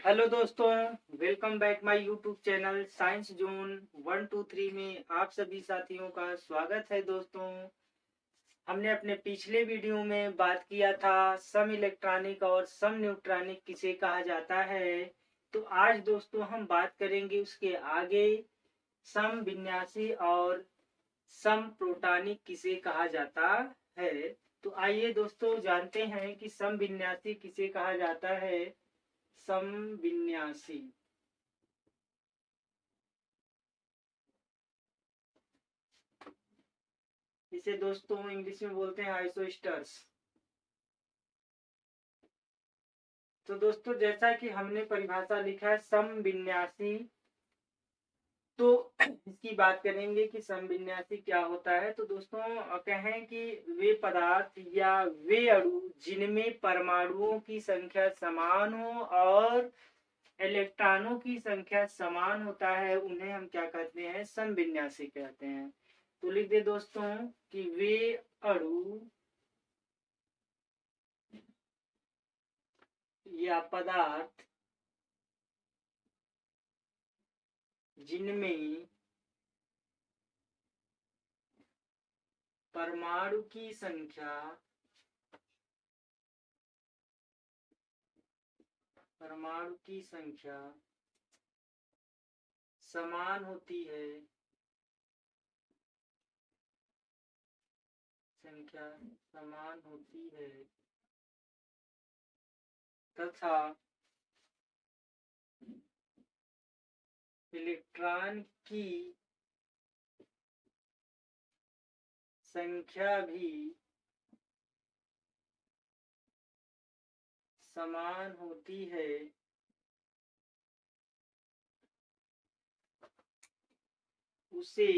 Hello दोस्तों, welcome back my YouTube channel science zone 123 में आप सभी साथियों का स्वागत है। दोस्तों, हमने अपने पिछले वीडियो में बात किया था सम इलेक्ट्रॉनिक और सम न्यूट्रॉनिक किसे कहा जाता है। तो आज दोस्तों हम बात करेंगे उसके आगे सम विन्यासी और सम प्रोटॉनिक किसे कहा जाता है। तो आइए दोस्तों जानते हैं कि सम विन्यासी किसे कहा जाता है। समविन्यासी इसे दोस्तों इंग्लिश में बोलते हैं आइसोस्टर्स। तो दोस्तों जैसा कि हमने परिभाषा लिखा है समविन्यासी, तो इसकी बात करेंगे कि समविन्यासी क्या होता है। तो दोस्तों कहें कि वे पदार्थ या वे अणु जिनमें परमाणुओं की संख्या समान हो और इलेक्ट्रॉनों की संख्या समान होता है, उन्हें हम क्या कहते हैं, समविन्यासी कहते हैं। तो लिख दे दोस्तों कि वे अणु या पदार्थ जिनमें परमाणु की संख्या समान होती है, तथा इलेक्ट्रॉन की संख्या भी समान होती है, उसे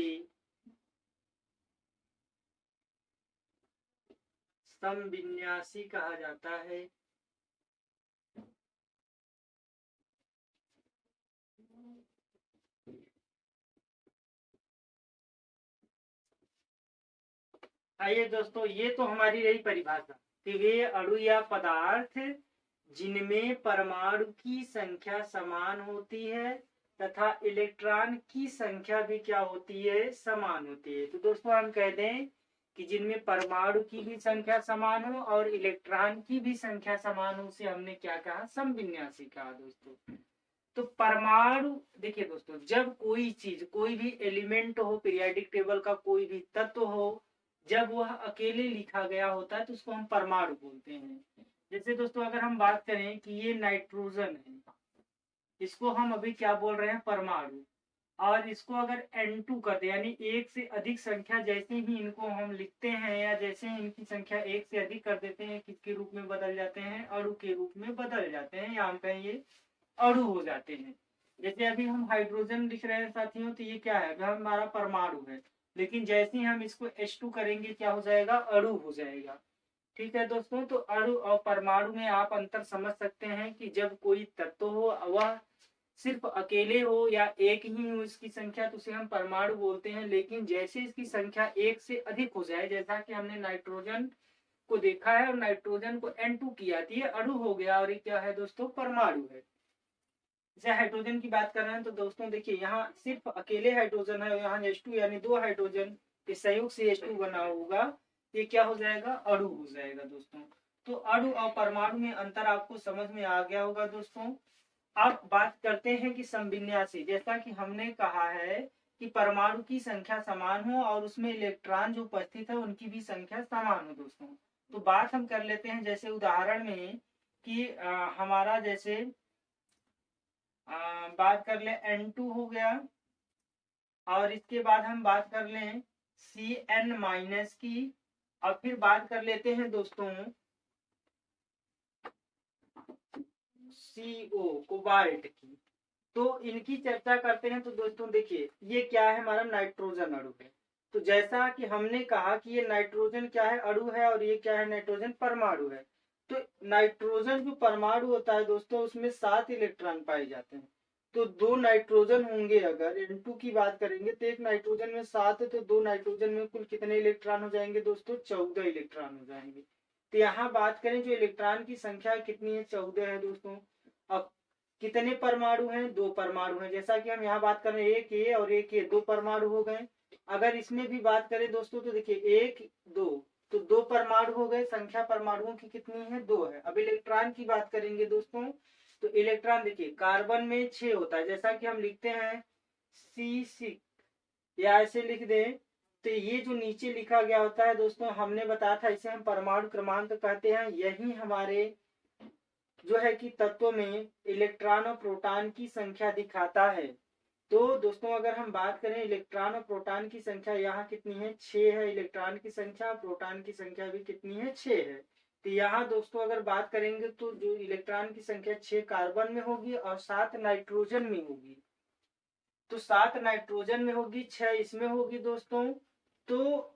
समविन्यासी कहा जाता है। आइए दोस्तों, ये तो हमारी रही परिभाषा कि वे अणु या पदार्थ जिनमें परमाणु की संख्या समान होती है तथा इलेक्ट्रॉन की संख्या भी क्या होती है, समान होती है। तो दोस्तों हम कह दें कि जिनमें परमाणु की भी संख्या समान हो और इलेक्ट्रॉन की भी संख्या समान हो, उसे हमने क्या कहा, समविन्यासी कहा। दोस्तों तो परमाणु, देखिए दोस्तों, जब कोई चीज, कोई भी एलिमेंट हो, पीरियोडिक टेबल का कोई भी तत्व हो, जब वह अकेले लिखा गया होता है तो उसको हम परमाणु बोलते हैं। जैसे दोस्तों अगर हम बात करें कि ये नाइट्रोजन है, इसको हम अभी क्या बोल रहे हैं, परमाणु। और इसको अगर N2 कर दे, यानी एक से अधिक संख्या, जैसे ही इनको हम लिखते हैं या जैसे ही इनकी संख्या एक से अधिक कर देते हैं, किसके रूप में बदल जाते हैं, अणु के रूप में बदल जाते हैं, या हम कहें ये अणु हो जाते हैं। जैसे अभी हम हाइड्रोजन लिख रहे हैं साथियों, तो ये क्या है, अगर हमारा परमाणु है, लेकिन जैसे ही हम इसको H2 करेंगे क्या हो जाएगा, अणु हो जाएगा। ठीक है दोस्तों, तो अणु और परमाणु में आप अंतर समझ सकते हैं कि जब कोई तत्व हो वह सिर्फ अकेले हो या एक ही हो इसकी संख्या, तो उसे हम परमाणु बोलते हैं। लेकिन जैसे इसकी संख्या एक से अधिक हो जाए, जैसा कि हमने नाइट्रोजन को देखा है, और नाइट्रोजन को N2 किया, तो ये अणु हो गया और ये क्या है दोस्तों, परमाणु है। जैसे हाइड्रोजन की बात कर रहे हैं तो दोस्तों देखिए, यहाँ सिर्फ अकेले हाइड्रोजन है, यहाँ H2 यानी दो हाइड्रोजन के संयोग से H2 बना होगा, ये क्या हो जाएगा, अणु हो जाएगा दोस्तों। तो अणु और परमाणु में अंतर आपको समझ में आ गया होगा दोस्तों। अब बात करते हैं कि समविन्यासी, जैसा कि हमने कहा है कि परमाणु की संख्या समान हो और उसमें इलेक्ट्रॉन जो उपस्थित है उनकी भी संख्या समान हो दोस्तों। तो बात हम कर लेते हैं, जैसे उदाहरण में कि हमारा जैसे बात कर ले N2 हो गया, और इसके बाद हम बात कर लें Cn- की, और फिर बात कर लेते हैं दोस्तों CO कोबाल्ट की। तो इनकी चर्चा करते हैं। तो दोस्तों देखिए, ये क्या है, हमारा नाइट्रोजन अणु है। तो जैसा कि हमने कहा कि ये नाइट्रोजन क्या है, अणु है, और ये क्या है, नाइट्रोजन परमाणु है। तो नाइट्रोजन जो परमाणु होता है दोस्तों, उसमें 7 इलेक्ट्रॉन पाए जाते हैं। तो दो नाइट्रोजन होंगे, अगर N2 की बात करेंगे तो एक नाइट्रोजन में 7 है, तो दो नाइट्रोजन में कुल कितने इलेक्ट्रॉन हो जाएंगे दोस्तों, 14 इलेक्ट्रॉन हो जाएंगे। तो यहाँ बात करें जो इलेक्ट्रॉन की संख्या कितनी है, 14 है दोस्तों। अब कितने परमाणु हैं? 2 परमाणु हैं। जैसा कि हम यहाँ बात कर रहे हैं, एक ए और एक ए, 2 परमाणु हो गए। अगर इसमें भी बात करें दोस्तों तो देखिए 1 2, तो 2 परमाणु हो गए। संख्या परमाणुओं की कितनी है? 2 है। अब इलेक्ट्रॉन की बात करेंगे दोस्तों, तो इलेक्ट्रॉन देखिए कार्बन में 6 होता है, जैसा कि हम लिखते हैं C6 या ऐसे लिख दें। तो ये जो नीचे लिखा गया होता है दोस्तों, हमने बताया था इसे हम परमाणु क्रमांक कहते हैं। यही हमारे जो है कि तत्व में इलेक्ट्रॉन और प्रोटॉन की संख्या दिखाता है। तो दोस्तों अगर हम बात करें इलेक्ट्रॉन और प्रोटॉन की संख्या यहाँ कितनी है? 6 है इलेक्ट्रॉन की संख्या, प्रोटॉन की संख्या भी कितनी है? 6 है। तो यहाँ दोस्तों अगर बात करेंगे तो जो इलेक्ट्रॉन की संख्या 6 कार्बन में होगी और 7 नाइट्रोजन में होगी। तो 7 नाइट्रोजन में होगी, 6 इसमें होगी दोस्तों। तो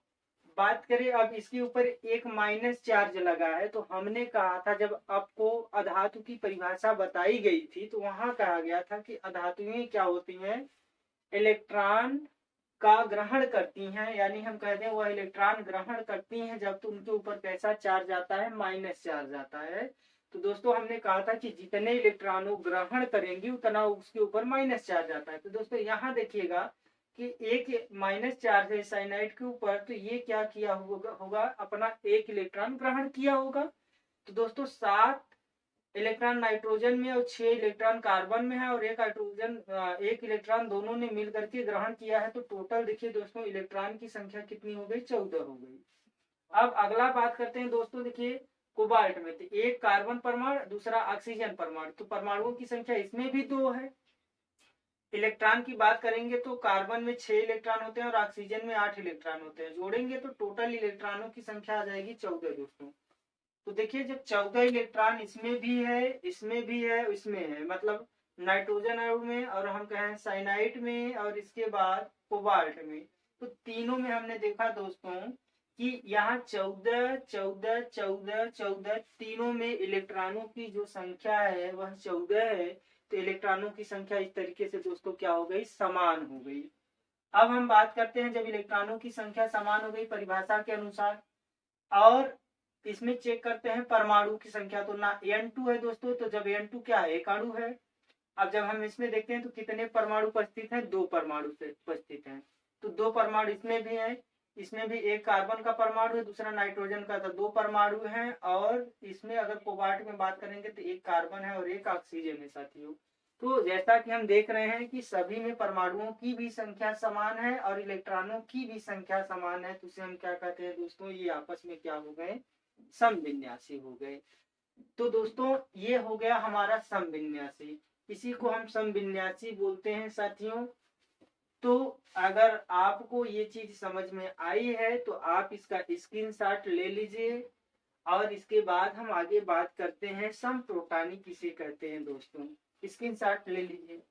बात करें अब इसके ऊपर एक माइनस चार्ज लगा है। तो हमने कहा था जब आपको अधातु की परिभाषा बताई गई थी तो वहां कहा गया था कि अधातुएं क्या होती हैं? इलेक्ट्रॉन का ग्रहण करती हैं, यानी हम कहते हैं वह इलेक्ट्रॉन ग्रहण करती हैं जब तो उनके ऊपर कैसा चार्ज आता है? माइनस चार्ज आता है। तो दोस्तों हमने कहा था कि जितने इलेक्ट्रॉनों ग्रहण करेंगे उतना उसके ऊपर माइनस चार्ज आता है। तो दोस्तों यहाँ देखिएगा कि एक माइनस चार्ज है साइनाइड के ऊपर, तो ये क्या किया होगा? अपना एक इलेक्ट्रॉन ग्रहण किया होगा। तो दोस्तों 7 इलेक्ट्रॉन नाइट्रोजन में और 6 इलेक्ट्रॉन कार्बन में है और एक इलेक्ट्रॉन दोनों ने मिल करके ग्रहण किया है। तो टोटल देखिए दोस्तों इलेक्ट्रॉन की संख्या कितनी हो गई? 14 हो गई। अब अगला बात करते हैं दोस्तों, देखिए कोबाल्ट में तो एक कार्बन परमाणु, दूसरा ऑक्सीजन परमाणु, तो परमाणुओं की संख्या इसमें भी 2 है। इलेक्ट्रॉन की बात करेंगे तो कार्बन में 6 इलेक्ट्रॉन होते हैं और ऑक्सीजन में 8 इलेक्ट्रॉन होते हैं। जोड़ेंगे तो टोटल इलेक्ट्रॉनों की संख्या आ जाएगी 14 दोस्तों। तो देखिए जब 14 इलेक्ट्रॉन इसमें भी है, इसमें भी है, इसमें है, मतलब नाइट्रोजन अणु में और हम कहें साइनाइड में और इसके बाद कोबाल्ट में, तो तीनों में हमने देखा दोस्तों कि यहाँ 14 14 14 14 तीनों में इलेक्ट्रॉनों की जो संख्या है वह 14 है। तो इलेक्ट्रॉनों की संख्या इस तरीके से दोस्तों क्या हो गई? समान हो गई। अब हम बात करते हैं जब इलेक्ट्रॉनों की संख्या समान हो गई परिभाषा के अनुसार, और इसमें चेक करते हैं परमाणु की संख्या, तो ना N2 है दोस्तों। तो जब N2 क्या है? एक अणु है। अब जब हम इसमें देखते हैं तो कितने परमाणु उपस्थित हैं? 2 परमाणु से उपस्थित हैं। तो 2 परमाणु इसमें भी है, इसमें भी एक कार्बन का परमाणु है, दूसरा नाइट्रोजन का, तो 2 परमाणु हैं। और इसमें अगर कोबाल्ट में बात करेंगे तो एक कार्बन है और एक ऑक्सीजन है साथियों। तो जैसा कि हम देख रहे हैं कि सभी में परमाणुओं की भी संख्या समान है और इलेक्ट्रॉनों की भी संख्या समान है। तो उसे हम क्या कहते हैं दोस्तों? ये आपस में क्या हो गए? समविन्यासी हो गए। तो दोस्तों ये हो गया हमारा समविन्यासी, इसी को हम समविन्यासी बोलते हैं साथियों। तो अगर आपको ये चीज समझ में आई है तो आप इसका स्क्रीनशॉट ले लीजिए और इसके बाद हम आगे बात करते हैं समप्रोटानी किसे कहते हैं दोस्तों। स्क्रीनशॉट ले लीजिए।